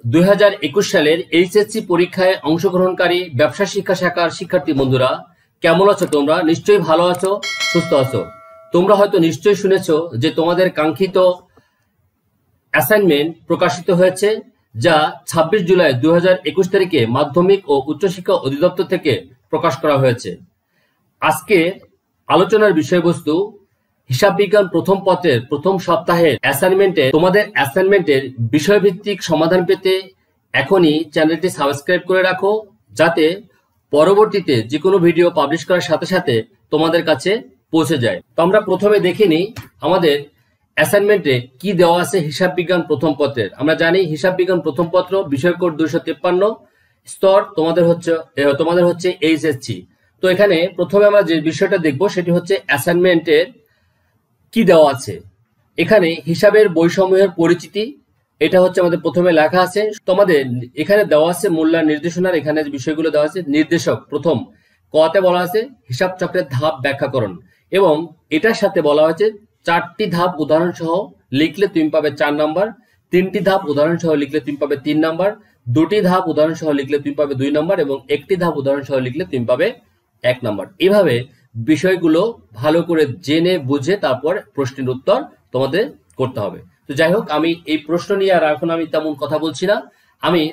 2021 সালের এইচএসসি পরীক্ষায় অংশগ্রহণকারী ব্যবসা শিক্ষা শাখার শিক্ষার্থী বন্ধুরা, কেমন আছো? তোমরা নিশ্চয়ই ভালো আছো, সুস্থ আছো। তোমরা হয়তো নিশ্চয়ই শুনেছো যে তোমাদের কাঙ্ক্ষিত অ্যাসাইনমেন্ট প্রকাশিত হয়েছে, যা 26 জুলাই 2021 তারিখে মাধ্যমিক ও উচ্চশিক্ষা অধিদপ্তর থেকে প্রকাশ করা হয়েছে। আজকে আলোচনার বিষয়বস্তু হিসাব বিজ্ঞান প্রথম পত্রের প্রথম সপ্তাহের অ্যাসাইনমেন্টে। তোমাদের অ্যাসাইনমেন্টের বিষয়ভিত্তিক সমাধান পেতে এখনই চ্যানেলটি সাবস্ক্রাইব করে রাখো, যাতে পরবর্তীতে যে কোনো ভিডিও পাবলিশ করার সাথে সাথে তোমাদের কাছে পৌঁছে যায়। তো আমরা প্রথমে দেখে নিই আমাদের অ্যাসাইনমেন্টে কি দেওয়া আছে হিসাব বিজ্ঞান প্রথম পত্রের। আমরা জানি হিসাব বিজ্ঞান প্রথম পত্র বিষয় কোড 253 স্তর তোমাদের হচ্ছে এইচএসসি। তো এখানে প্রথমে আমরা যে বিষয়টা দেখব সেটি হচ্ছে অ্যাসাইনমেন্টের কি দেওয়া আছে। এখানে হিসাবের বইসমূহের পরিচিতি, এটা হচ্ছে আমাদের প্রথমে লেখা আছে। তোমাদের এখানে দেওয়া আছে মূল্যায়ন নির্দেশনার, এখানে যে বিষয়গুলো দেওয়া আছে নির্দেশক। প্রথম কতে বলা আছে হিসাব চক্রের ধাপ ব্যাখ্যাকরণ, এবং এটার সাথে বলা হয়েছে 4টি ধাপ উদাহরণ সহ লিখলে তুমি পাবে 4 নাম্বার, 3টি ধাপ উদাহরণ সহ লিখলে তুমি পাবে 3 নাম্বার, 2টি ধাপ উদাহরণ সহ লিখলে তুমি পাবে 2 নাম্বার, এবং 1টি ধাপ উদাহরণ সহ লিখলে তুমি পাবে 1 নাম্বার। এভাবে বিষয়গুলো ভালো করে জেনে বুঝে তারপর প্রশ্নের উত্তর তোমাদের করতে হবে। তো যাই হোক, আমি এই প্রশ্ন নিয়ে আর এখন আমি তেমন কথা বলছি না। আমি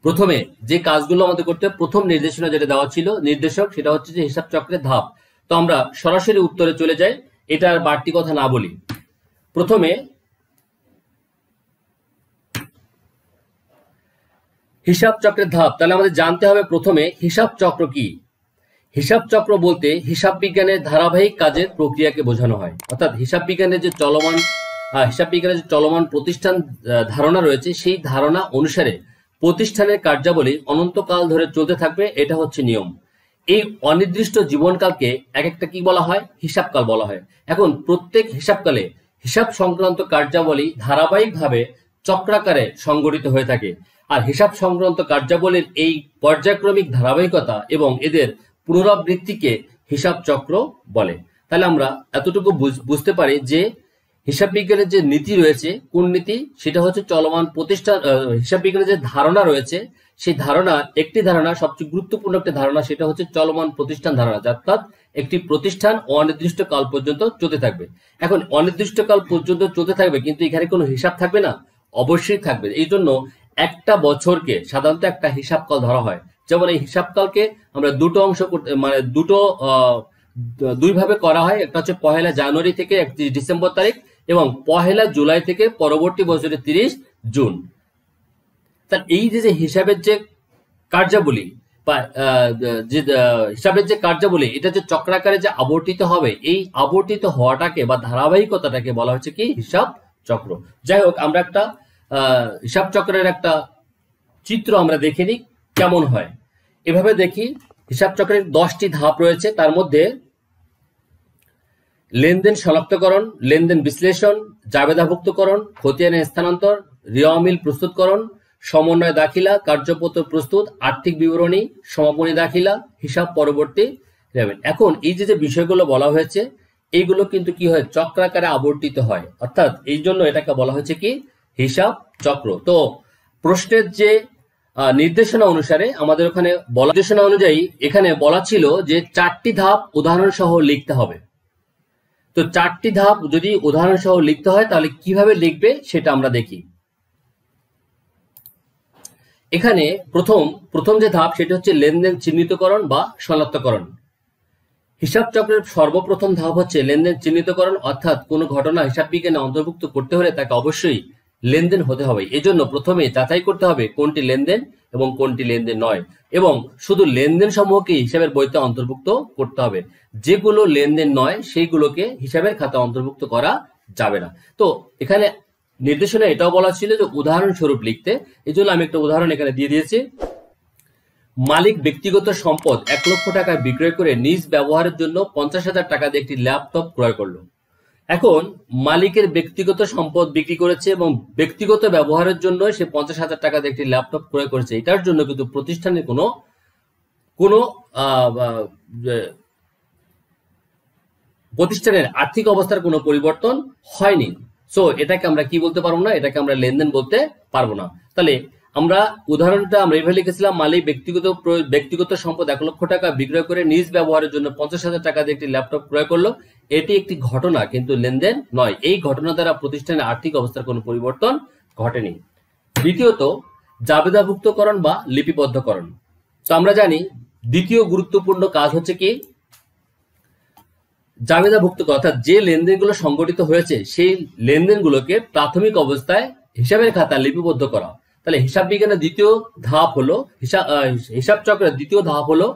প্রথমে যে কাজগুলো আমাদের করতে হবে, প্রথম নির্দেশনা যেটা দেওয়া ছিল নির্দেশক, সেটা হচ্ছে যে হিসাব চক্রের ধাপ। তো আমরা সরাসরি উত্তরে চলে যাই, এটা আর বাড়তি কথা না বলি। প্রথমে হিসাব চক্রের ধাপ, তাহলে আমাদের জানতে হবে প্রথমে হিসাব চক্র কি। হিসাব চক্র বলতে হিসাব বিজ্ঞানের ধারাবাহিক কাজের প্রক্রিয়াকে বোঝানো হয়। অর্থাৎ হিসাব বিজ্ঞানের যে চলমান প্রতিষ্ঠান ধারণা রয়েছে, সেই ধারণা অনুসারে প্রতিষ্ঠানের কার্যাবলী অনন্তকাল ধরে চলতে থাকবে, এটা হচ্ছে নিয়ম। এই অনির্দিষ্ট জীবনকালকে এক একটা কি বলা হয়? হিসাবকাল বলা হয়। এখন প্রত্যেক হিসাবকালে হিসাব সংক্রান্ত কার্যাবলী ধারাবাহিকভাবে চক্রাকারে সংগঠিত হয়ে থাকে। আর হিসাব সংক্রান্ত কার্যাবলীর এই পর্যায়ক্রমিক ধারাবাহিকতা এবং এদের পুনরাবৃত্তিকে হিসাব চক্র বলে। তাহলে আমরা এতটুকু বুঝতে পারি যে হিসাব বিজ্ঞানের যে নীতি রয়েছে, কোন নীতি? সেটা হচ্ছে চলমান প্রতিষ্ঠান। হিসাব বিজ্ঞানের যে ধারণা রয়েছে, সেই ধারণার একটি ধারণা, সবচেয়ে গুরুত্বপূর্ণ একটি ধারণা, সেটা হচ্ছে চলমান প্রতিষ্ঠান ধারণা। অর্থাৎ একটি প্রতিষ্ঠান অনির্দিষ্ট কাল পর্যন্ত চলতে থাকবে। এখন অনির্দিষ্ট কাল পর্যন্ত চলতে থাকবে, কিন্তু এখানে কোনো হিসাব থাকবে না? অবশ্যই থাকবে। এই জন্য একটা বছরকে সাধারণত একটা হিসাবকাল ধরা হয়। যেমন এই হিসাবকালকে আমরা দুই ভাবে করা হয়। একটা হচ্ছে 1 জানুয়ারি থেকে 31 ডিসেম্বর তারিখ, এবং 1 জুলাই থেকে পরবর্তী বছরের 30 জুন। তার এই যে হিসাবের যে কার্যাবলী বা হিসাবের যে কার্যাবলী, এটা যে চক্রাকারে যে আবর্তিত হবে, এই আবর্তিত হওয়াটাকে বা ধারাবাহিকতাটাকে বলা হচ্ছে কি? হিসাব চক্র। যাই হোক, আমরা একটা হিসাব চক্রের একটা চিত্র আমরা দেখে নিই কেমন হয়। এভাবে দেখি, হিসাব চক্রের 10টি ধাপ রয়েছে। তার মধ্যে লেনদেন শনাক্তকরণ, লেনদেন বিশ্লেষণ, জাবেদাভুক্তকরণ, খতিয়ান স্থানান্তর, রিওয়ামিল প্রস্তুতকরণ, সমন্বয় দাখিলা, কার্যপত্র প্রস্তুত, আর্থিক বিবরণী, সমাপনী দাখিলা, হিসাব পরবর্তী লেভেল। এখন এই যে বিষয়গুলো বলা হয়েছে, এইগুলো কিন্তু কি হয়? চক্রাকারে আবর্তিত হয়। অর্থাৎ এই জন্য এটাকে বলা হয়েছে কি? হিসাব চক্র। তো প্রশ্নের যে নির্দেশনা অনুসারে আমাদের ওখানে নির্দেশনা অনুযায়ী এখানে বলা ছিল যে 4টি ধাপ উদাহরণ সহ লিখতে হবে। তো 4টি ধাপ যদি উদাহরণ সহ লিখতে হয়, তাহলে কিভাবে লিখবে সেটা আমরা দেখি। এখানে প্রথম যে ধাপ, সেটা হচ্ছে লেনদেন চিহ্নিতকরণ বা শনাক্তকরণ। হিসাব চক্রের সর্বপ্রথম ধাপ হচ্ছে লেনদেন চিহ্নিতকরণ। অর্থাৎ কোনো ঘটনা হিসাব বিজ্ঞানে অন্তর্ভুক্ত করতে হলে তাকে অবশ্যই লেনদেন হতে হবে। এজন্য প্রথমে যাচাই করতে হবে কোনটি লেনদেন এবং কোনটি লেনদেন নয়, এবং শুধু লেনদেন সমূহকে হিসাবের বইতে অন্তর্ভুক্ত করতে হবে। যেগুলো লেনদেন নয়, সেইগুলোকে হিসাবের খাতায় অন্তর্ভুক্ত করা যাবে না। তো এখানে নির্দেশনা এটাও বলা ছিল যে উদাহরণস্বরূপ লিখতে। এই জন্য আমি একটা উদাহরণ এখানে দিয়ে দিয়েছি। মালিক ব্যক্তিগত সম্পদ 1 লক্ষ টাকায় বিক্রয় করে নিজ ব্যবহারের জন্য 50,000 টাকা দিয়ে একটি ল্যাপটপ ক্রয় করলো। এখন মালিকের ব্যক্তিগত সম্পদ বিক্রি করেছে এবং ব্যক্তিগত ব্যবহারের জন্য সে 50,000 টাকা দিয়ে একটি ল্যাপটপ ক্রয় করেছে। এটার জন্য কিন্তু প্রতিষ্ঠানের প্রতিষ্ঠানের আর্থিক অবস্থার কোনো পরিবর্তন হয়নি। সো এটাকে আমরা কি বলতে পারবো না, এটাকে আমরা লেনদেন বলতে পারবো না। তাহলে আমরা উদাহরণটা আমরা এইভাবে লিখেছিলাম, মালিক ব্যক্তিগত সম্পদ 1 লক্ষ টাকা বিক্রয় করে নিজ ব্যবহারের জন্য 50,000 টাকা দিয়ে একটি ল্যাপটপ ক্রয় করলো। এটি একটি ঘটনা, কিন্তু লেনদেন নয়। এই ঘটনা দ্বারা প্রতিষ্ঠানের আর্থিক অবস্থার কোনো পরিবর্তন ঘটেনি। দ্বিতীয়ত, জাবেদাভুক্তকরণ বা লিপিবদ্ধকরণ। তো আমরা জানি দ্বিতীয় গুরুত্বপূর্ণ কাজ হচ্ছে কি, জাবেদাভুক্তকরণ, অর্থাৎ যে লেনদেনগুলো সংগঠিত হয়েছে সেই লেনদেনগুলোকে প্রাথমিক অবস্থায় হিসাবের খাতায় লিপিবদ্ধ করা। তাহলে হিসাব বিজ্ঞানের দ্বিতীয় ধাপ হলো হিসাব চক্রের দ্বিতীয় ধাপ হলো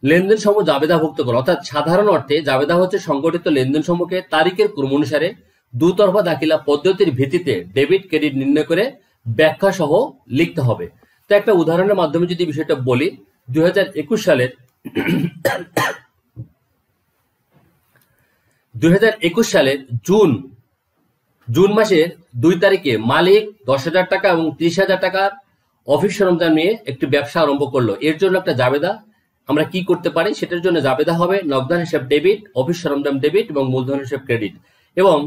লেনদেন সমূহ জাবেদাভুক্ত করা। অর্থাৎ সাধারণ অর্থে জাবেদা হচ্ছে সংগঠিত লেনদেন সমূহকে তারিখের ক্রম অনুসারে দুতরফা দাখিলা পদ্ধতির ভিত্তিতে ডেবিট ক্রেডিট নির্ণয় করে ব্যাখ্যা সহ লিখতে হবে। তো একটা উদাহরণের মাধ্যমে যদি বিষয়টা বলি, 2021 সালের জুন মাসের 2 তারিখে মালিক 10,000 টাকা এবং 30,000 টাকার অফিস সরঞ্জাম নিয়ে একটি ব্যবসা আরম্ভ করলো। এর জন্য একটা জাবেদা আমরা কি করতে পারি, সেটার জন্য জাবেদা হবে নগদান হিসাব ডেবিট, অফিস সরঞ্জাম ডেবিট এবং মূলধন হিসাব ক্রেডিট। এবং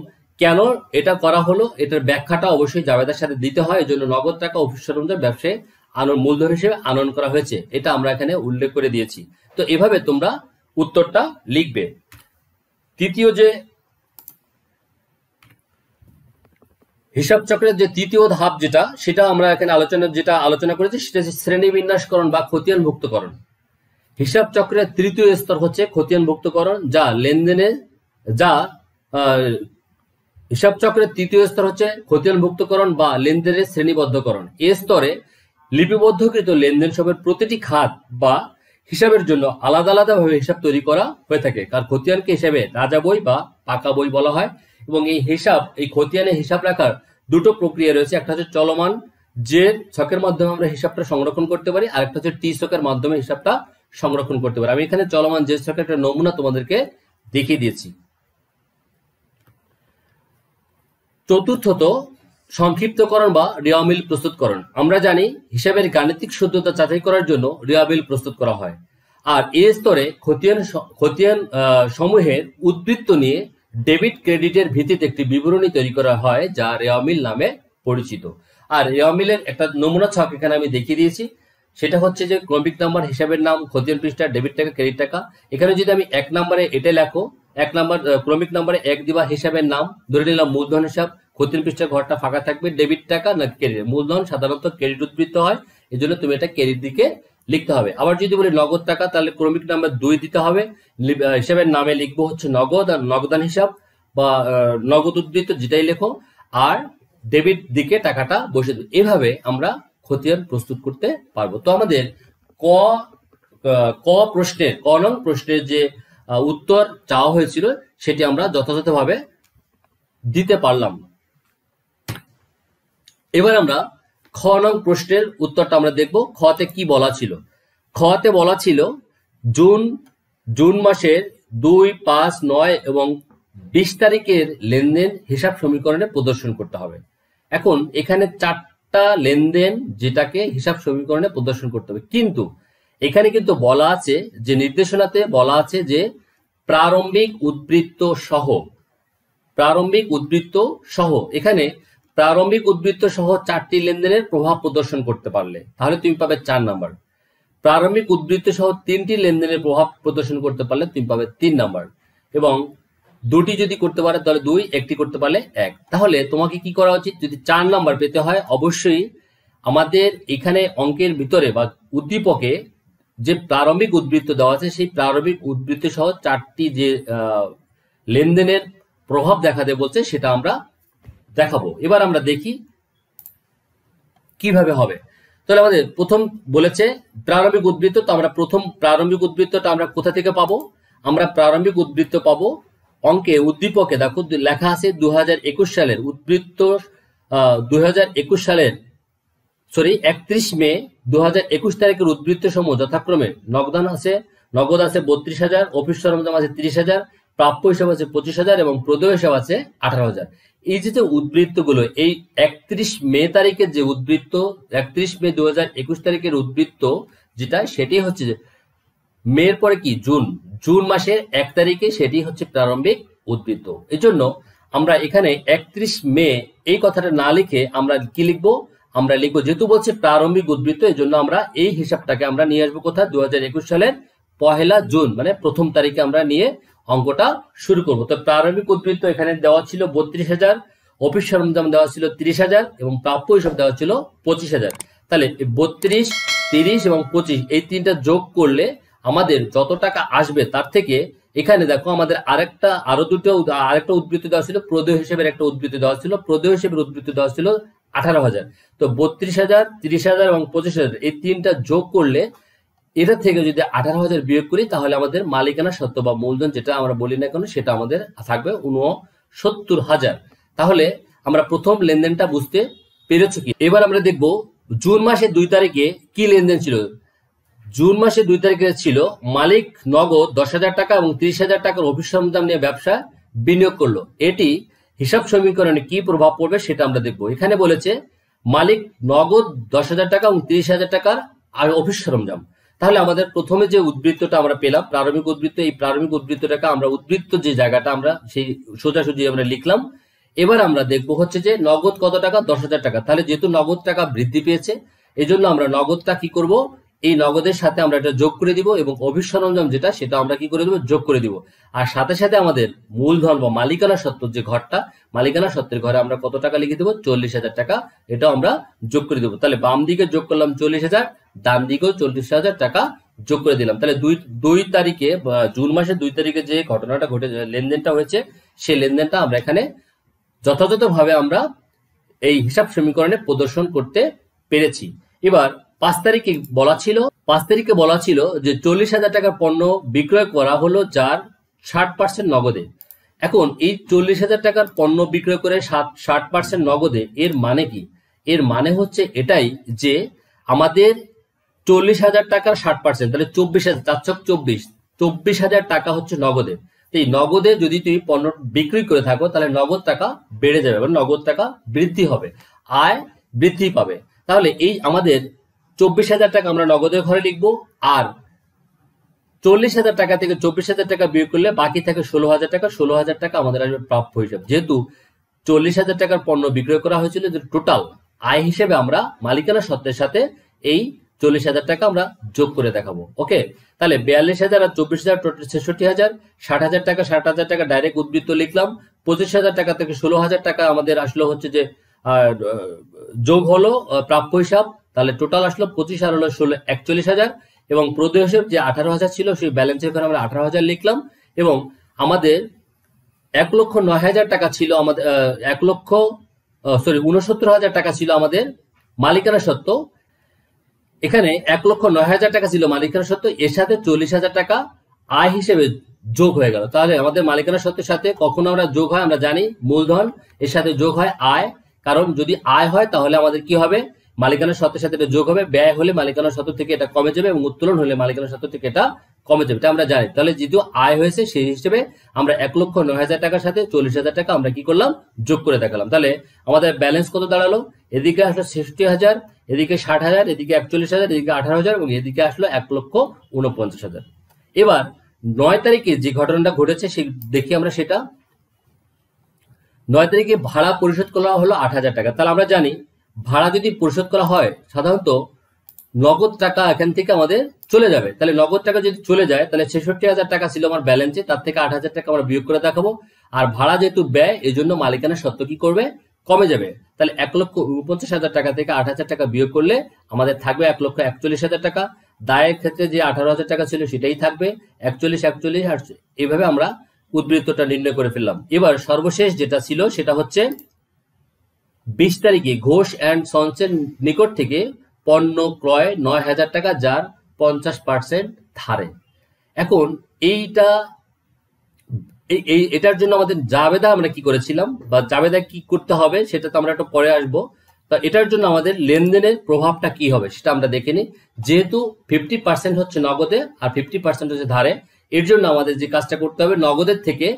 কেন এটা করা হলো, এটার ব্যাখ্যাটা অবশ্যই জাবেদার সাথে দিতে হয়। এই জন্য নগদ টাকা অফিস সরঞ্জাম ব্যবসায় মূলধন হিসেবে আনয়ন করা হয়েছে, এটা আমরা এখানে উল্লেখ করে দিয়েছি। তো এভাবে তোমরা উত্তরটা লিখবে। তৃতীয় যে হিসাব চক্রের যে তৃতীয় ধাপ সেটা আমরা এখানে আলোচনা করেছি, সেটা হচ্ছে শ্রেণীবিন্যাসকরণ বা খতিয়ানভুক্তকরণ। হিসাব চক্রের তৃতীয় স্তর হচ্ছে খতিয়ানভুক্তকরণ, হিসাব চক্রের তৃতীয় স্তর হচ্ছে খতিয়ানভুক্তকরণ বা লেনদেনের শ্রেণীবদ্ধকরণ। এ স্তরে লিপিবদ্ধকৃত লেনদেন সবের প্রতিটি খাত বা হিসাবের জন্য আলাদা আলাদাভাবে হিসাব তৈরি করা হয়ে থাকে। কারণ খতিয়ানকে হিসাবে রাজা বই বা পাকা বই বলা হয়। এবং এই খতিয়ানে হিসাব রাখার দুটো প্রক্রিয়া রয়েছে। একটা হচ্ছে চলমান যে ছকের মাধ্যমে আমরা হিসাবটা সংরক্ষণ করতে পারি, আর একটা হচ্ছে টি ছকের মাধ্যমে হিসাবটা সংরক্ষণ করতে পারি। আমি এখানে চলমান যে ছকের একটা নমুনা তোমাদেরকে দেখিয়ে দিয়েছি। চতুর্থত, সংক্ষিপ্তকরণ বা রিয়ামিল প্রস্তুতকরণ। আমরা জানি হিসাবের গাণিতিক শুদ্ধতা যাচাই করার জন্য রিয়ামিল প্রস্তুত করা হয়। আর এই স্তরে খতিয়ান সমূহের উদ্বৃত্ত নিয়ে ডেবিট ক্রেডিটের ভিত্তিতে একটি বিবরণী তৈরি করা হয়, যা রেওয়ামিল নামে পরিচিত। আর রেওয়ামিলের একটা নমুনা ছক এখানে আমি দেখিয়ে দিয়েছি। সেটা হচ্ছে যে ক্রমিক নাম্বার, হিসাবের নাম, খতিয়ান পৃষ্ঠা, ডেবিট টাকা, ক্রেডিট টাকা। এখানে যদি আমি 1 নম্বরে এটা লেখো, 1 নম্বর ক্রমিক নাম্বারে 1 দিবা হিসাবের নাম, ধরে নিলাম মূলধন হিসাব, খতিয়ান পৃষ্ঠা ঘরটা ফাঁকা থাকবে, ডেবিট টাকা না ক্রেডিট। মূলধন সাধারণত ক্রেডিট উদ্বৃত্ত হয়, এই জন্য তুমি এটা ক্রেডিট দিকে লিখতে হবে। আবার যদি বলি নগদ টাকা, তাহলে ক্রমিক নাম্বার 2 দিতে হবে। হিসাবের নামে লিখবো হচ্ছে নগদ আর নগদান হিসাব বা নগদ উদ্বৃত্ত, যেটাই লেখো, আর ডেবিট দিকে টাকাটা বসে দেবে। এভাবে আমরা খতিয়ান প্রস্তুত করতে পারবো। তো আমাদের ক নং প্রশ্নের যে উত্তর চাওয়া হয়েছিল সেটি আমরা যথাযথভাবে দিতে পারলাম। এবার আমরা খ নং প্রশ্নের উত্তরটা আমরা দেখব। খতে কি বলা ছিল? খতে বলা ছিল জুন মাসের 2, 5, 9 এবং 20 তারিখের লেনদেন হিসাব সমীকরণে প্রদর্শন করতে হবে। এখন এখানে 4টা লেনদেন যেটাকে হিসাব সমীকরণে প্রদর্শন করতে হবে, কিন্তু এখানে কিন্তু বলা আছে যে নির্দেশনাতে বলা আছে যে প্রারম্ভিক উদ্বৃত্ত সহ এখানে প্রারম্ভিক উদ্বৃত্ত সহ 4টি লেনদেনের প্রভাব প্রদর্শন করতে পারলে তাহলে তুমি পাবে 4 নাম্বার। প্রারম্ভিক উদ্বৃত্ত সহ 3টি লেনদেনের প্রভাব প্রদর্শন করতে পারলে তুমি পাবে 3 নাম্বার। এবং 2টি যদি করতে পারে তাহলে 2, 1টি করতে পারলে 1। তাহলে তোমাকে কি করা উচিত? যদি 4 নাম্বার পেতে হয়, অবশ্যই আমাদের এখানে অঙ্কের ভিতরে বা উদ্দীপকে যে প্রারম্ভিক উদ্বৃত্ত দেওয়া আছে সেই প্রারম্ভিক উদ্বৃত্ত সহ 4টি যে লেনদেনের প্রভাব দেখাতে বলছে সেটা আমরা দেখাবো। এবার আমরা দেখি কিভাবে হবে। তাহলে আমাদের প্রথম বলেছে প্রারম্ভিক উদ্বৃত্ত। তো আমরা প্রথম প্রারম্ভিক উদ্বৃত্তটা আমরা কোথা থেকে পাবো? আমরা প্রারম্ভিক উদ্বৃত্ত পাবো অঙ্কে উদ্দীপকে দেখো লেখা আছে 2021 সালের উদ্বৃত্ত 31 মে 2021 তারিখের উদ্বৃত্ত সমূহ যথাক্রমে নগদ আছে 32,000, অফিস সরঞ্জাম আছে 30,000, প্রাপ্য হিসাব আছে 25,000 এবং প্রদেয় হিসাব আছে 18,000। এই যে উদ্বৃত্তগুলো, এই 31 মে তারিখের যে উদ্বৃত্ত, 31 মে 2021 তারিখের উদ্বৃত্ত যেটা, সেটি হচ্ছে মের পরে কি জুন মাসের 1 তারিখে সেটি হচ্ছে প্রারম্ভিক উদ্বৃত্ত। এই জন্য আমরা এখানে 31 মে এই কথাটা না লিখে আমরা কি লিখবো, আমরা লিখবো যেহেতু বলছে প্রারম্ভিক উদ্বৃত্ত, এই জন্য আমরা এই হিসাবটাকে আমরা নিয়ে আসবো কোথায়, 2021 সালের 1 জুন মানে প্রথম তারিখে আমরা নিয়ে অঙ্কটা শুরু করব। তো প্রারম্ভিক উদ্বৃত্ত এখানে দেওয়া ছিল 32,000, অফিস সরঞ্জাম দেওয়া ছিল 30,000 এবং প্রাপ্য হিসাব দেওয়া ছিল 25,000। তাহলে 32, 30 এবং 25 এই তিনটা যোগ করলে আমাদের যত টাকা আসবে তার থেকে এখানে দেখো আমাদের আরেকটা উদ্বৃত্ত দেওয়া ছিল, প্রদেয় হিসেবের একটা উদ্বৃত্ত দেওয়া ছিল, প্রদেয় হিসেবের উদ্বৃত্ত দেওয়া ছিল 18,000। তো 32,000, 30,000 এবং 25,000 এই তিনটা যোগ করলে এটা থেকে যদি 18,000 বিয়োগ করি তাহলে আমাদের মালিকানা সত্ত্ব বা মূলধন যেটা আমরা বলি না কেন সেটা আমাদের থাকবে 69,000। তাহলে আমরা প্রথম লেনদেনটা বুঝতে পেরেছি কি। এবার আমরা দেখব জুন মাসের 2 তারিখে কি লেনদেন ছিল। জুন মাসের 2 তারিখে ছিল মালিক নগদ 10,000 টাকা এবং 30,000 টাকার অফিস সরঞ্জাম নিয়ে ব্যবসা বিনিয়োগ করলো। এটি হিসাব সমীকরণে কি প্রভাব পড়বে সেটা আমরা দেখব। এখানে বলেছে মালিক নগদ 10,000 টাকা এবং 30,000 টাকার আর অফিস সরঞ্জাম। তাহলে আমাদের প্রথমে যে উদ্বৃত্তটা আমরা পেলাম প্রারম্ভিক উদ্বৃত্ত, এই প্রারম্ভিক উদ্বৃত্তটাকে আমরা উদ্বৃত্ত যে জায়গাটা আমরা সেই সোজাসুজি আমরা লিখলাম। এবার আমরা দেখব হচ্ছে যে নগদ কত টাকা, 10,000 টাকা। তাহলে যেহেতু নগদ টাকা বৃদ্ধি পেয়েছে এই জন্য আমরা নগদটা কি করব, এই নগদের সাথে আমরা এটা যোগ করে দিব এবং অফিস সরঞ্জাম যেটা সেটা আমরা কি করে দেবো, যোগ করে দিব। আর সাথে সাথে আমাদের মূলধন বা মালিকানা সত্ত্ব যে ঘরটা, মালিকানা সত্ত্বের ঘরে আমরা কত টাকা লিখে দেবো, 40,000 টাকা, এটাও আমরা যোগ করে দেবো। তাহলে বাম দিকে যোগ করলাম 40,000, ডান দিকেও 40,000 টাকা যোগ করে দিলাম। তাহলে 2 তারিখে জুন মাসের 2 তারিখে যে ঘটনাটা ঘটে লেনদেনটা হয়েছে সেই লেনদেনটা আমরা এখানে যথাযথভাবে আমরা এই হিসাব সমীকরণে প্রদর্শন করতে পেরেছি। এবার 5 তারিখে বলা ছিল যে 40,000 টাকার পণ্য বিক্রয় করা হলো যার 60% নগদে। এখন এই 40,000 টাকার পণ্য বিক্রয় করে 60% নগদে এর মানে কি? এর মানে হচ্ছে এটাই যে আমাদের 40,000 টাকার 60%, তাহলে 24,000, 24,000 টাকা হচ্ছে নগদে। এই নগদে যদি তুমি পণ্য বিক্রি করে থাকো তাহলে নগদ টাকা বেড়ে যাবে, মানে নগদ টাকা বৃদ্ধি হবে, আয় বৃদ্ধি পাবে। তাহলে এই আমাদের 24,000 টাকা আমরা নগদের ঘরে লিখবো, আর 40,000 টাকা থেকে 24,000 টাকা বিয়োগ করলে বাকি থাকে 16,000 টাকা। 16,000 টাকা আমাদের আসবে প্রাপ্য হিসাবে। যেহেতু 40,000 টাকার পণ্য বিক্রয় করা হয়েছিল, টোটাল আয় হিসেবে আমরা মালিকানা সত্ত্বের সাথে এই 40,000 টাকা আমরা যোগ করে দেখাবো। ওকে, তাহলে 42,000 আর 24,000 টোটাল 66,000। 60,000 টাকা 60,000 টাকা ডাইরেক্ট উদ্বৃত্ত লিখলাম। 25,000 টাকা থেকে 16,000 টাকা আমাদের আসলো হচ্ছে যে যোগ হলো প্রাপ্য হিসাব। তাহলে টোটাল আসলো 25 আর হলো 16, 41,000 এবং প্রদেয় হিসেব যে 18,000 ছিল সেই ব্যালেন্সের ঘরে আমরা 18,000 লিখলাম। এবং আমাদের 1,09,000 টাকা ছিল আমাদের 69,000 টাকা ছিল আমাদের মালিকানা সত্ত্ব। এখানে 1,09,000 টাকা ছিল মালিকানা সত্ত্ব, এর সাথে 40,000 টাকা আয় হিসেবে যোগ হয়ে গেল। তাহলে আমাদের মালিকানা সত্ত্বের সাথে কখন আমরা যোগ হয় আমরা জানি, মূলধন এর সাথে যোগ হয় আয়। কারণ যদি আয় হয় তাহলে আমাদের কি হবে, মালিকানা সত্ত্বের সাথে এটা যোগ হবে, ব্যয় হলে মালিকানা সত্ত্ব থেকে এটা কমে যাবে এবং উত্তোলন হলে মালিকানা সত্ত্ব থেকে এটা কমে যাবে, এটা আমরা জানি। তাহলে যেহেতু আয় হয়েছে সেই হিসেবে আমরা 1,09,000 টাকার সাথে 40,000 টাকা আমরা কি করলাম, যোগ করে দেখালাম। তাহলে আমাদের ব্যালেন্স কত দাঁড়ালো, এদিকে আসলো 66,000, এদিকে 60,000, এদিকে 41,000, এদিকে 18,000 এবং এদিকে আসলো 1,49,000। এবার 9 তারিখে যে ঘটনাটা ঘটেছে সেই দেখি আমরা সেটা। 9 তারিখে ভাড়া পরিশোধ করা হলো 8,000 টাকা। তাহলে আমরা জানি ভাড়া যদি পরিশোধ করা হয় সাধারণত নগদ টাকা এখান থেকে আমাদের চলে যাবে। তাহলে নগদ টাকা যদি চলে যায় তাহলে 66,000 টাকা ছিল আমার ব্যালেন্সে, তার থেকে 8,000 টাকা আমরা বিয়োগ করে দেখাবো। আর ভাড়া যেহেতু ব্যয় এই জন্য মালিকানা সত্ত্ব কি করবে, কমে যাবে। তাহলে 1,49,000 টাকা থেকে 8,000 টাকা বিয়োগ করলে আমাদের থাকবে 1,41,000 টাকা। দায়ের ক্ষেত্রে যে 18,000 টাকা ছিল সেটাই থাকবে, 41 আর এইভাবে আমরা উদ্বৃত্তটা নির্ণয় করে ফেললাম। এবার সর্বশেষ যেটা ছিল সেটা হচ্ছে 20 তারিখে ঘোষ অ্যান্ড সন্সের নিকট থেকে পণ্য ক্রয় 9,000 টাকা, যার 50% ধারে। এখন এটার জন্য আমাদের জাবেদা আমরা কি করেছিলাম বা জাবেদা কি করতে হবে সেটা তো আমরা একটু পরে আসবো। তা এটার জন্য আমাদের লেনদেনের প্রভাবটা কি হবে সেটা আমরা দেখে নিই। যেহেতু 50% হচ্ছে নগদে আর 50% হচ্ছে ধারে, এর জন্য আমাদের যে কাজটা করতে হবে, নগদের থেকে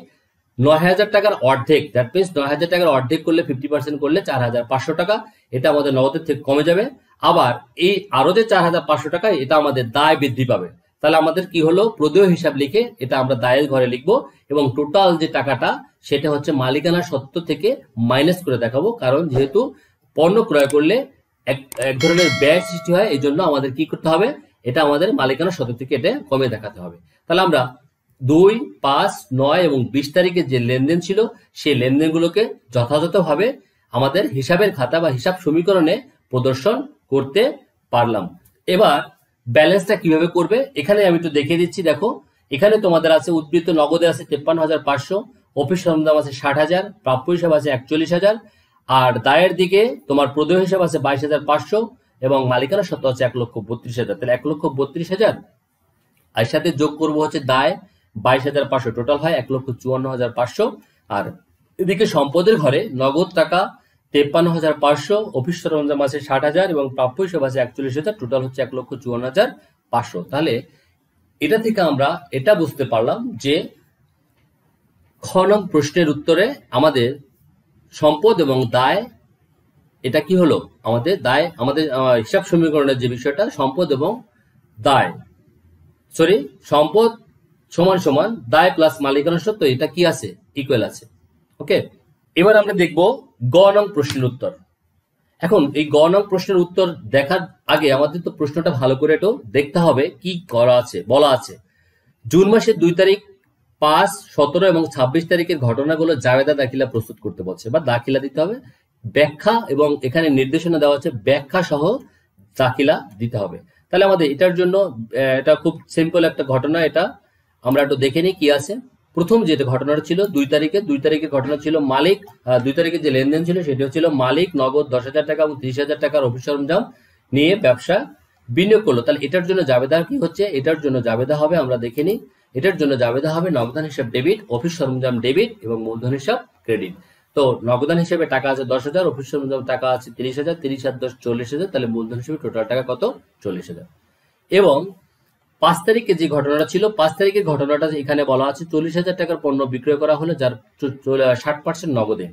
9,000 টাকার অর্ধেক, দ্যাট মিনস 9,000 টাকার অর্ধেক করলে 50% করলে 4,500 টাকা, এটা আমাদের নগদের থেকে কমে যাবে। আবার এই আরো যে 4,500 টাকা এটা আমাদের দায় বৃদ্ধি পাবে। তাহলে আমাদের কি হলো, প্রদেয় হিসাব লিখে এটা আমরা দায়ের ঘরে লিখবো এবং টোটাল যে টাকাটা সেটা হচ্ছে মালিকানা সত্ত্ব থেকে মাইনাস করে দেখাবো, কারণ যেহেতু পণ্য ক্রয় করলে এক ধরনের ব্যয় সৃষ্টি হয়, এই জন্য আমাদের কি করতে হবে, এটা আমাদের মালিকানা সত্ত্ব থেকে এটা কমে দেখাতে হবে। তাহলে আমরা 2, 5, 9 এবং 20 তারিখে যে লেনদেন ছিল সেই লেনদেনগুলোকে যথাযথভাবে আমাদের হিসাবের খাতা বা হিসাব সমীকরণে প্রদর্শন করতে পারলাম। এবার ব্যালেন্সটা কিভাবে করবে এখানে আমি একটু দেখিয়ে দিচ্ছি। দেখো, এখানে তোমাদের আছে উদ্বৃত্ত নগদে আছে 53,500, অফিস সরঞ্জাম আছে 60,000, প্রাপ্য হিসাব আছে 41,000, আর দায়ের দিকে তোমার প্রদেয় হিসাব আছে 22,500 এবং মালিকানা সত্ত্ব আছে 1,32,000। তাহলে 1,32,000 আর সাথে যোগ করবো হচ্ছে দায় 22,500, টোটাল হয় 1,54,500। আর এদিকে সম্পদের ঘরে নগদ টাকা 53,500, অফিস সরঞ্জাম আছে 60,000 এবং প্রাপ্য হিসাব আছে 41,000, টোটাল হচ্ছে 1,54,500। তাহলে এটা থেকে আমরা এটা বুঝতে পারলাম যে খ নং প্রশ্নের উত্তরে আমাদের সম্পদ এবং দায়, এটা কি হলো, আমাদের দায়, আমাদের হিসাব সমীকরণের যে বিষয়টা সম্পদ এবং দায়, সম্পদ সমান সমান দায় প্লাস মালিকানা সত্ত্ব, এটা কি আছে, ইকুয়াল আছে। ওকে, এবার আমরা দেখব গ নং প্রশ্নের উত্তর। এখন এই গ নং প্রশ্নের উত্তর দেখার আগে আমাদের তো প্রশ্নটা ভালো করে একটু দেখতে হবে কি করা আছে, বলা আছে জুন মাসের 2 তারিখ, 5, 17 এবং 26 তারিখের ঘটনাগুলো জাবেদা দাখিলা প্রস্তুত করতে বলছে বা দাখিলা দিতে হবে, ব্যাখ্যা এবং এখানে নির্দেশনা দেওয়া আছে ব্যাখ্যা সহ দাখিলা দিতে হবে। তাহলে আমাদের এটার জন্য এটা খুব সিম্পল একটা ঘটনা, এটা আমরা একটু দেখে নিই কি আছে। প্রথম যেটা ঘটনাটা ছিল 2 তারিখের ঘটনা ছিল মালিক, 2 তারিখে যে লেনদেন ছিল সেটা ছিল মালিক নগদ 10,000 টাকা এবং 30,000 টাকার অফিস সরঞ্জাম নিয়ে ব্যবসা বিনিয়োগ করলো। তাহলে এটার জন্য জাবেদা কি হচ্ছে, এটার জন্য জাবেদা হবে, আমরা দেখে নিই। এটার জন্য জাবেদা হবে নগদান হিসাব ডেবিট, অফিস সরঞ্জাম ডেবিট এবং মূলধন হিসাব ক্রেডিট। তো নগদান হিসেবে টাকা আছে 10,000, অফিস সরঞ্জাম টাকা আছে 30,000, 30 আর 10 40,000, তাহলে মূলধন হিসেবে টোটাল টাকা কত, 40,000। এবং 5 তারিখে যে ঘটনাটা ছিল, 5 তারিখের ঘটনাটা এখানে বলা আছে 40,000 টাকার পণ্য বিক্রয় করা হলো যার 60% নগদে।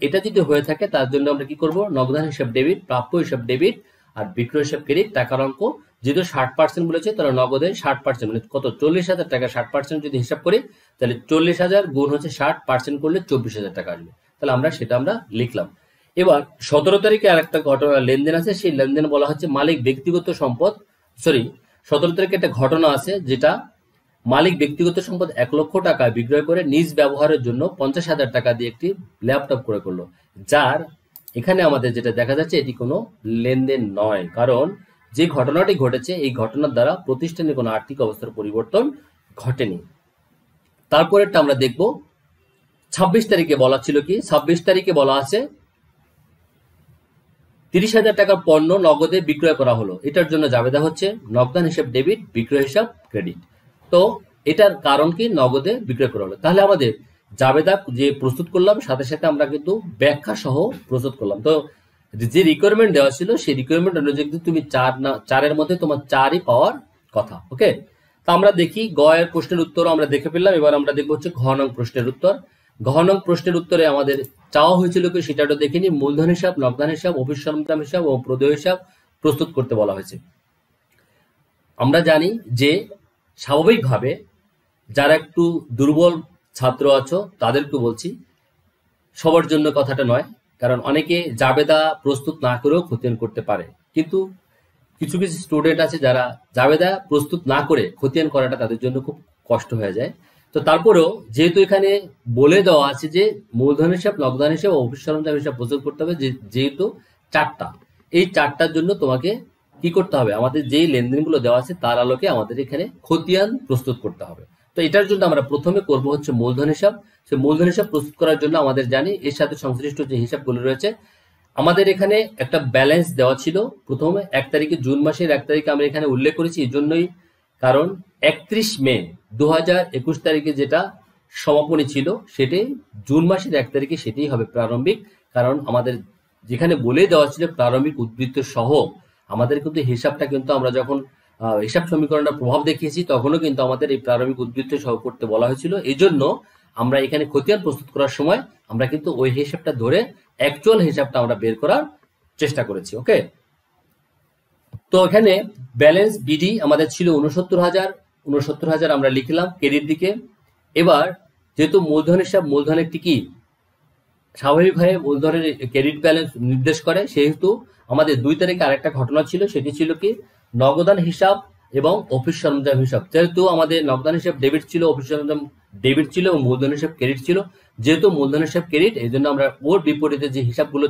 এটা যদি হয়ে থাকে তার জন্য আমরা কি করব, নগদান হিসাব ডেবিট, প্রাপ্য হিসাব ডেবিট আর বিক্রয় হিসাব ক্রেডিট, টাকার অঙ্ক যেহেতু 60% বলেছে তাহলে নগদে 60% মানে কত, 40,000 টাকা 60% যদি হিসাব করি তাহলে 40,000 গুণ হচ্ছে 60% করলে 24,000 টাকা আসবে। তাহলে আমরা সেটা লিখলাম। এবার 17 তারিখে আরেকটা ঘটনা লেনদেন আছে, সেই লেনদেন বলা হচ্ছে মালিক ব্যক্তিগত সম্পদ, 17 তারিখে একটা ঘটনা আছে যেটা মালিক ব্যক্তিগত সম্পদ 1 লক্ষ টাকা বিক্রয় করে নিজ ব্যবহারের জন্য 50,000 টাকা দিয়ে একটি ল্যাপটপ ক্রয় করলো, যার এখানে আমাদের যেটা দেখা যাচ্ছে এটি কোনো লেনদেন নয়, কারণ যে ঘটনাটি ঘটেছে এই ঘটনার দ্বারা প্রতিষ্ঠানের কোনো আর্থিক অবস্থার পরিবর্তন ঘটেনি। তারপরেরটা আমরা দেখব 26 তারিখে বলা ছিল কি, 26 তারিখে বলা আছে 30,000 টাকার পণ্য নগদে বিক্রয় করা হলো, এটার জন্য জাবেদা হচ্ছে নগদান হিসাব ডেবিট, বিক্রয় হিসাব ক্রেডিট। তো এটার কারণ কি, নগদে বিক্রয় করা হলো। তাহলে আমাদের জাবেদা যে প্রস্তুত করলাম সাথে সাথে আমরা কিন্তু ব্যাখ্যা সহ প্রস্তুত করলাম। তো যে রিকোয়ারমেন্ট দেওয়া ছিল সেই রিকোয়ারমেন্ট অনুযায়ী তুমি 4-এর মধ্যে তোমার 4ই পাওয়ার কথা। ওকে, তো আমরা দেখি গ এর প্রশ্নের উত্তর আমরা দেখে ফেললাম। এবার আমরা দেখবো হচ্ছে ঘ নং প্রশ্নের উত্তর। ঘ নং প্রশ্নের উত্তরে আমাদের চাওয়া হয়েছিল কি সেটা দেখিনি, মূলধন হিসাব, নগদান হিসাব, অফিস সরঞ্জাম হিসাব ও প্রদেয় হিসাব প্রস্তুত করতে বলা হয়েছে। আমরা জানি যে স্বাভাবিকভাবে যারা একটু দুর্বল ছাত্র আছো তাদেরকে বলছি, সবার জন্য কথাটা নয়, কারণ অনেকে জাবেদা প্রস্তুত না করেও খতিয়ান করতে পারে, কিন্তু কিছু কিছু স্টুডেন্ট আছে যারা জাবেদা প্রস্তুত না করে খতিয়ান করাটা তাদের জন্য খুব কষ্ট হয়ে যায়। তো তারপরেও যেহেতু এখানে বলে দেওয়া আছে যে মূলধন হিসাব, নগদান হিসাব ও অফিস সরঞ্জাম হিসাব প্রস্তুত করতে হবে, যেহেতু 4টা, এই 4টার জন্য তোমাকে কি করতে হবে, আমাদের যেই লেনদেনগুলো দেওয়া আছে তার আলোকে আমাদের এখানে খতিয়ান প্রস্তুত করতে হবে। তো এটার জন্য আমরা প্রথমে করব হচ্ছে মূলধন হিসাব। সে মূলধন হিসাব প্রস্তুত করার জন্য আমাদের জানি এর সাথে সংশ্লিষ্ট যে হিসাবগুলো রয়েছে, আমাদের এখানে একটা ব্যালেন্স দেওয়া ছিল প্রথমে 1 তারিখে, জুন মাসের 1 তারিখে আমরা এখানে উল্লেখ করেছি এই জন্যই, কারণ 31 মে 2021 তারিখে যেটা সমাপনী ছিল সেটাই জুন মাসের 1 তারিখে সেটাই হবে প্রারম্ভিক, কারণ আমাদের যেখানে বলে দেওয়া ছিল প্রারম্ভিক উদ্বৃত্ত সহ আমাদের কিন্তু হিসাবটা কিন্তু আমরা যখন হিসাব সমীকরণের প্রভাব দেখিয়েছি তখনও কিন্তু আমাদের এই প্রারম্ভিক উদ্বৃত্ত সহ করতে বলা হয়েছিল। এই জন্য আমরা এখানে খতিয়ান প্রস্তুত করার সময় আমরা কিন্তু ওই হিসাবটা ধরে অ্যাকচুয়াল হিসাবটা আমরা বের করার চেষ্টা করেছি। ওকে, তো এখানে ব্যালেন্স বিডি আমাদের ছিল 69,000, ৬৯,০০০ আমরা লিখলাম ক্রেডিট দিকে। এবার যেহেতু মূলধন হিসাব, মূলধন একটি কি স্বাভাবিকভাবে মূলধনের ক্রেডিট ব্যালেন্স নির্দেশ করে, সেহেতু আমাদের 2 তারিখে আরেকটা ঘটনা ছিল, সেটি ছিল কি নগদান হিসাব এবং অফিস সরঞ্জাম হিসাব। যেহেতু আমাদের নগদান হিসাব ডেবিট ছিল, অফিস সরঞ্জাম ডেবিট ছিল এবং মূলধন হিসাব ক্রেডিট ছিল, যেহেতু মূলধন হিসাব ক্রেডিট, এই জন্য আমরা ওর বিপরীতে যে হিসাবগুলো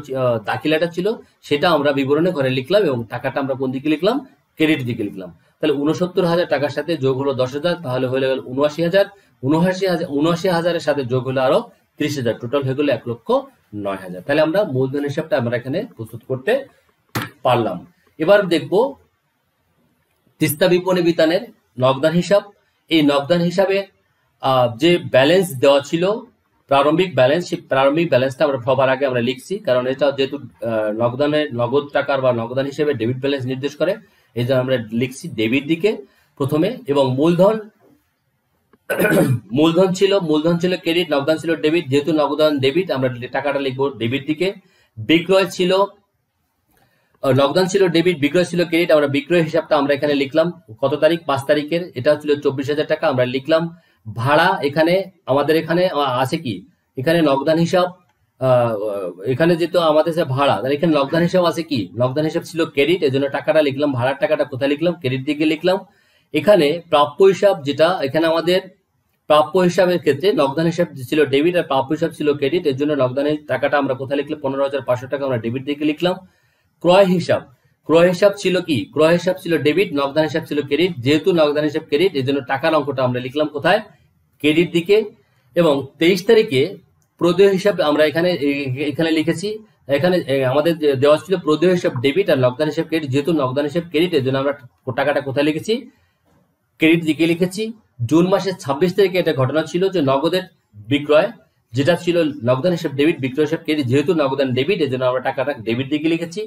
দাখিলাটা ছিল সেটা আমরা বিবরণে ঘরে লিখলাম এবং টাকাটা আমরা কোন দিকে লিখলাম, ক্রেডিট দিকে লিখলাম। তাহলে ৬৯,০০০ টাকার সাথে যোগ হলো 10,000, তাহলে হয়ে গেল ৭৯,০০০। ৭৯,০০০ সাথে যোগ হলো আরো 30,000, টোটাল হয়ে গেল ১,০৯,০০০। তাহলে আমরা মূলধন হিসাবটা আমরা এখানে প্রস্তুত করতে পারলাম। এবার দেখবো তিস্তা বিপণী বিতানের নগদান হিসাব। এই নগদান হিসাবে যে ব্যালেন্স দেওয়া ছিল, প্রারম্ভিক ব্যালেন্স, সেই প্রারম্ভিক ব্যালেন্সটা আমরা সবার আগে আমরা লিখছি, কারণ এটা যেহেতু নগদানের নগদ টাকার বা নগদান হিসেবে ডেবিট ব্যালেন্স নির্দেশ করে, এই জন্য আমরা লিখছি ডেবিট দিকে প্রথমে। এবং মূলধন ছিল ক্রেডিট, নগদান ছিল ডেবিট, যেহেতু নগদান ডেবিট আমরা টাকাটা লিখবো ডেবিট দিকে। বিক্রয় ছিল, নগদান ছিল ডেবিট, বিক্রয় ছিল ক্রেডিট, আমরা বিক্রয় হিসাবটা আমরা এখানে লিখলাম কত তারিখ, 5 তারিখের, এটা ছিল 24,000 টাকা আমরা লিখলাম। ভাড়া এখানে আমাদের এখানে আছে কি, এখানে নগদান হিসাব, এখানে যেহেতু আমাদের ভাড়া, তাহলে এখানে নগদান হিসাব আছে কি, নগদান হিসাব ছিল ক্রেডিট, এই জন্য টাকাটা লিখলাম, ভাড়ার টাকাটা কোথায় লিখলাম, ক্রেডিট দিকে লিখলাম। এখানে প্রাপ্য হিসাব, যেটা এখানে আমাদের প্রাপ্য হিসাবের ক্ষেত্রে নগদান হিসাব ছিল ডেবিট আর প্রাপ্য হিসাব ছিল ক্রেডিট, এর জন্য নগদানের টাকাটা আমরা কোথায় লিখলাম, 15,500 টাকা আমরা ডেবিট দিকে লিখলাম। ক্রয় হিসাব ছিল কি, ক্রয় হিসাব ছিল ডেবিট, নগদান হিসাব ছিল ক্রেডিট, যেহেতু নগদান হিসাব ক্রেডিট, এই জন্য টাকার অঙ্কটা আমরা লিখলাম কোথায়, ক্রেডিট দিকে। এবং 23 তারিখে প্রদেয় হিসাব আমরা এখানে লিখেছি, এখানে আমাদের দেওয়া ছিল প্রদেয় হিসাব ডেবিট আর নগদান হিসাব ক্রেডিট, যেহেতু নগদান হিসাব ক্রেডিট, এর জন্য আমরা টাকাটা কোথায় লিখেছি, ক্রেডিট দিকে লিখেছি। জুন মাসের 26 তারিখে এটা ঘটনা ছিল যে নগদের বিক্রয়, যেটা ছিল নগদান হিসাব ডেবিট, বিক্রয় হিসাব ক্রেডিট, যেহেতু নগদান ডেবিট, এর জন্য আমরা টাকাটা ডেবিট দিকে লিখেছি।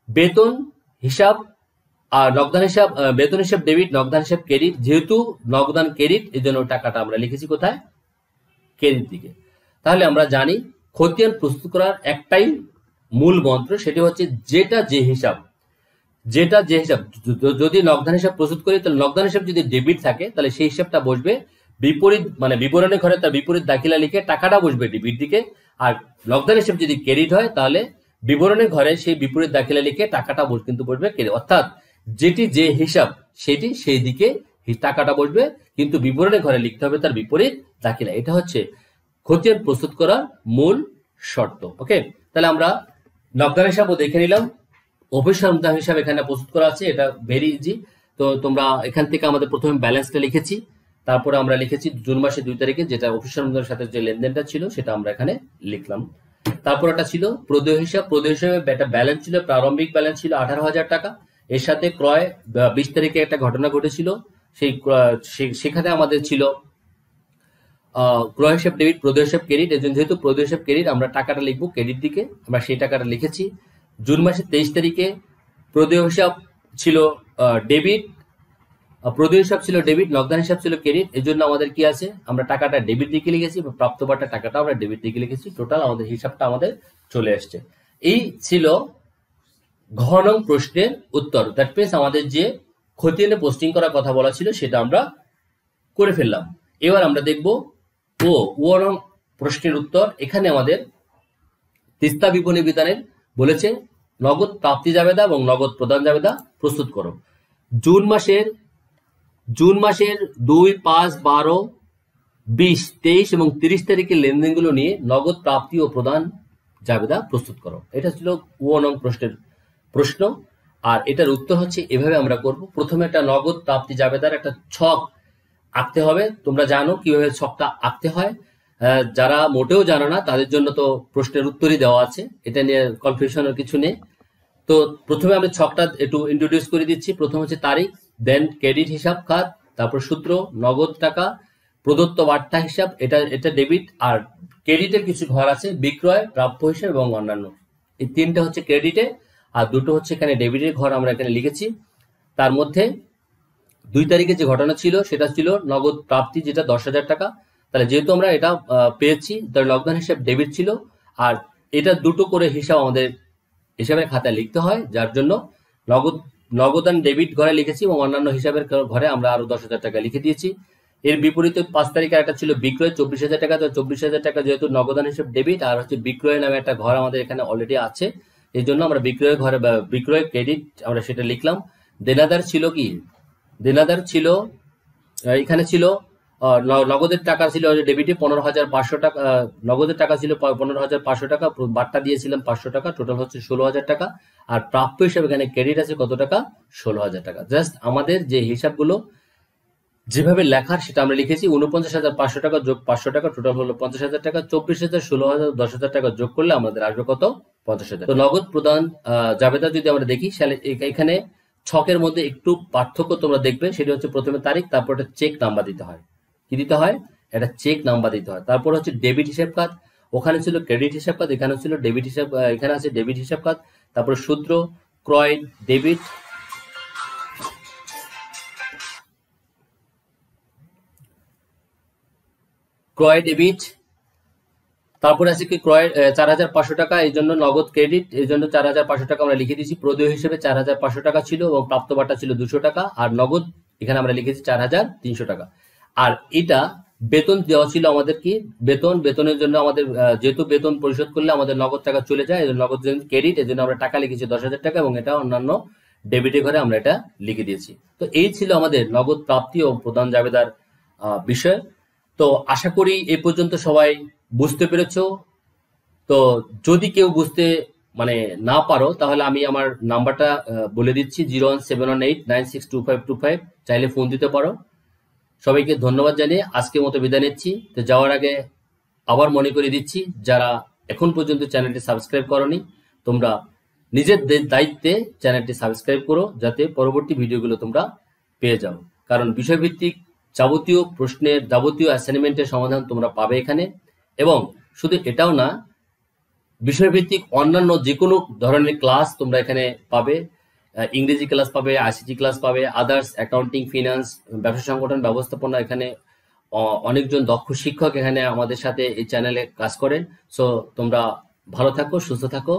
বেতন হিসাব আর নগদান হিসাব, বেতন হিসাব ডেবিট, নগদান হিসাব ক্রেডিট, যেহেতু নগদান ক্রেডিট, এই জন্য টাকাটা আমরা লিখেছি কোথায়, ক্রেডিট দিকে। তাহলে আমরা জানি খতিয়ান প্রস্তুত করার একটাই মূল মন্ত্র, সেটি হচ্ছে যেটা যে হিসাব, যদি নগদান হিসাব প্রস্তুত করি, তাহলে নগদান হিসাব যদি ডেবিট থাকে, তাহলে সেই হিসাবটা বসবে বিপরীত, মানে বিবরণী ঘরে তার বিপরীত দাখিলা লিখে টাকাটা বসবে ডেবিট দিকে। আর নগদান হিসাব যদি ক্রেডিট হয়, তাহলে বিবরণের ঘরে সেই বিপরীত দাখিলা লিখে টাকাটা কিন্তু বসবে ক্রেডিট, অর্থাৎ যেটি যে হিসাব সেটি সেই দিকে টাকাটা বসবে, কিন্তু বিবরণের ঘরে লিখতে হবে তার বিপরীত দাখিলা। এটা হচ্ছে খতিয়ান প্রস্তুত করার মূল শর্ত। ওকে, তাহলে আমরা নগদান হিসাবও দেখে নিলাম, অফিস সরঞ্জাম হিসাব এখানে প্রস্তুত করা আছে, এটা ভেরি ইজি। তো তোমরা এখান থেকে আমাদের প্রথমে ব্যালেন্সটা লিখেছি, তারপরে আমরা লিখেছি জুন মাসের 2 তারিখে যেটা অফিস সরঞ্জামের সাথে যে লেনদেনটা ছিল সেটা আমরা এখানে লিখলাম। তারপর একটা ছিল প্রদেয় হিসাব, প্রদেয় হিসাবে একটা ব্যালেন্স ছিল, প্রারম্ভিক ব্যালেন্স ছিল 18,000 টাকা। এর সাথে ক্রয় 20 তারিখে একটা ঘটনা ঘটেছিল, সেখানে আমাদের ছিল ক্রয় হিসাব ডেবিট, প্রদেয় হিসাব ক্রেডিট, এর জন্য যেহেতু প্রদেয় হিসাব ক্রেডিট আমরা টাকাটা লিখবো ক্রেডিট দিকে, আমরা সেই টাকাটা লিখেছি। জুন মাসের 23 তারিখে প্রদেয় হিসাব ছিল ডেবিট, প্রদেয় হিসাব ছিল ডেবিট, নগদান হিসাব ছিল ক্রেডিট, এর জন্য আমাদের কি আছে, আমরা টাকাটা ডেবিট দিকে লিখেছি, প্রাপ্ত বাটা টাকাটা আমরা ডেবিট দিকে লিখেছি, টোটাল আমাদের হিসাবটা আমাদের চলে আসছে। এই ছিল ঘ নং প্রশ্নের উত্তর। দ্যাট মিনস আমাদের যে খতিয়ানে পোস্টিং করার কথা বলা ছিল সেটা আমরা করে ফেললাম। এবার আমরা দেখব ও নং প্রশ্নের উত্তর। এখানে আমাদের তিস্তা বিপণী বিতানের বলেছে নগদ প্রাপ্তি জাবেদা এবং নগদ প্রদান জাবেদা প্রস্তুত করো। জুন মাসের 2, 5, 12, 20, 23 এবং 30 তারিখের লেনদেনগুলো নিয়ে নগদ প্রাপ্তি ও প্রদান জাবেদা প্রস্তুত করো। এটা ছিল ও নং প্রশ্নের প্রশ্ন। আর এটার উত্তর হচ্ছে এভাবে আমরা করব। প্রথমে একটা নগদ প্রাপ্তি জাবেদার একটা ছক আঁকতে হবে। তোমরা জানো কিভাবে ছকটা আঁকতে হয়, যারা মোটেও জানো না তাদের জন্য তো প্রশ্নের উত্তরই দেওয়া আছে, এটা নিয়ে কনফিউশনের কিছু নেই। তো প্রথমে আমি ছকটা একটু ইন্ট্রোডিউস করে দিচ্ছি। প্রথম হচ্ছে তারিখ, দেন ক্রেডিট হিসাব খাত, তারপর সূত্র, নগদ টাকা, প্রদত্ত বার্তা হিসাব, এটা ডেবিট, আর ক্রেডিটের কিছু ঘর আছে বিক্রয়, প্রাপ্য হিসাব এবং অন্যান্য। এই 3টা হচ্ছে ক্রেডিটে, আর 2টো হচ্ছে এখানে ডেবিটের ঘর আমরা এখানে লিখেছি। তার মধ্যে 2 তারিখে যে ঘটনা ছিল সেটা ছিল নগদ প্রাপ্তি, যেটা 10,000 টাকা। তাহলে যেহেতু আমরা এটা পেয়েছি, তার নগদান হিসাব ডেবিট ছিল, আর এটা 2টো করে হিসাব আমাদের হিসাবের খাতায় লিখতে হয়, যার জন্য নগদ নগদান ডেবিট ঘরে লিখেছি এবং অন্যান্য হিসাবের ঘরে আমরা আরো 10,000 টাকা লিখে দিয়েছি। এর বিপরীতে 5 তারিখে একটা ছিল বিক্রয় 24,000 টাকা, তো 24,000 টাকা যেহেতু নগদান হিসেব ডেবিট, আর হচ্ছে বিক্রয় নামে একটা ঘর আমাদের এখানে অলরেডি আছে, এই জন্য আমরা বিক্রয় ঘরে বিক্রয় ক্রেডিট আমরা সেটা লিখলাম। দেনাদার ছিল কি, দেনাদার ছিল এখানে ছিল নগদের টাকা ছিল ডেবিটে 15,500 টাকা, নগদের টাকা ছিল 15,500 টাকা, বাট্টা দিয়েছিলাম 500 টাকা, টোটাল হচ্ছে 16,000 টাকা। আর প্রাপ্য হিসাবে এখানে ক্রেডিট আছে কত টাকা, 16,000 টাকা। জাস্ট আমাদের যে হিসাবগুলো যেভাবে লেখার সেটা আমরা লিখেছি। 49,500 টাকা যোগ 500 টাকা, টোটাল হলো 50,000 টাকা। 24,000, 16,000, 10,000 টাকা যোগ করলে আমাদের আসবে কত, 50,000। তো নগদ প্রদান জাবেদা যদি আমরা দেখি, এখানে ছকের মধ্যে একটু পার্থক্য তোমরা দেখবে, সেটা হচ্ছে প্রথমে তারিখ, তারপর একটা চেক নাম্বার দিতে হয়। কি দিতে হয়, একটা চেক নাম্বার দিতে হয়। তারপর হচ্ছে ডেবিট হিসাব কাজ, ওখানে ছিল ক্রেডিট হিসাব কাজ, এখানে ছিল ডেবিট হিসাব, এখানে আছে ডেবিট হিসাব কাজ। তারপর সূত্র ক্রয় ডেবিট, ক্রয় ডেবিট, তারপরে আছে কি ক্রয় 4,500 টাকা, এই জন্য নগদ ক্রেডিট, এই জন্য 4,500 টাকা আমরা লিখে দিয়েছি। প্রদেয় হিসেবে 4,500 টাকা ছিল এবং প্রাপ্ত বাটা ছিল 200 টাকা, আর নগদ এখানে আমরা লিখেছি 4,300 টাকা। আর এটা বেতন দেওয়া ছিল আমাদের কি, বেতনের জন্য আমাদের যেহেতু বেতন পরিশোধ করলে আমাদের নগদ টাকা চলে যায়, এই জন্য নগদ ক্রেডিট, এই জন্য আমরা টাকা লিখেছি 10,000 টাকা এবং এটা অন্যান্য ডেবিটের ঘরে আমরা এটা লিখে দিয়েছি। তো এই ছিল আমাদের নগদ প্রাপ্তি ও প্রদান জাবেদার বিষয়। তো আশা করি এই পর্যন্ত সবাই বুঝতে পেরেছো। তো যদি কেউ বুঝতে না পারো, তাহলে আমি আমার নাম্বারটা বলে দিচ্ছি, 01718962525, চাইলে ফোন দিতে পারো। সবাইকে ধন্যবাদ জানিয়ে আজকের মতো বিদায় নিচ্ছি। তো যাওয়ার আগে আবার মনে করে দিচ্ছি, যারা এখন পর্যন্ত চ্যানেলটি সাবস্ক্রাইব করনি, তোমরা নিজের দায়িত্বে চ্যানেলটি সাবস্ক্রাইব করো, যাতে পরবর্তী ভিডিওগুলো তোমরা পেয়ে যাও। কারণ বিষয়ভিত্তিক যাবতীয় প্রশ্নের, যাবতীয় অ্যাসাইনমেন্টের সমাধান তোমরা পাবে এখানে। এবং শুধু এটাও না, বিষয়ভিত্তিক অন্যান্য যে কোনো ধরনের ক্লাস তোমরা এখানে পাবে। ইংরেজি ক্লাস পাবে, আইসিটি ক্লাস পাবে, আদার্স, অ্যাকাউন্টিং, ফিনান্স, ব্যবসা সংগঠন, ব্যবস্থাপনা, এখানে অনেকজন দক্ষ শিক্ষক এখানে আমাদের সাথে এই চ্যানেলে কাজ করেন। সো তোমরা ভালো থাকো, সুস্থ থাকো।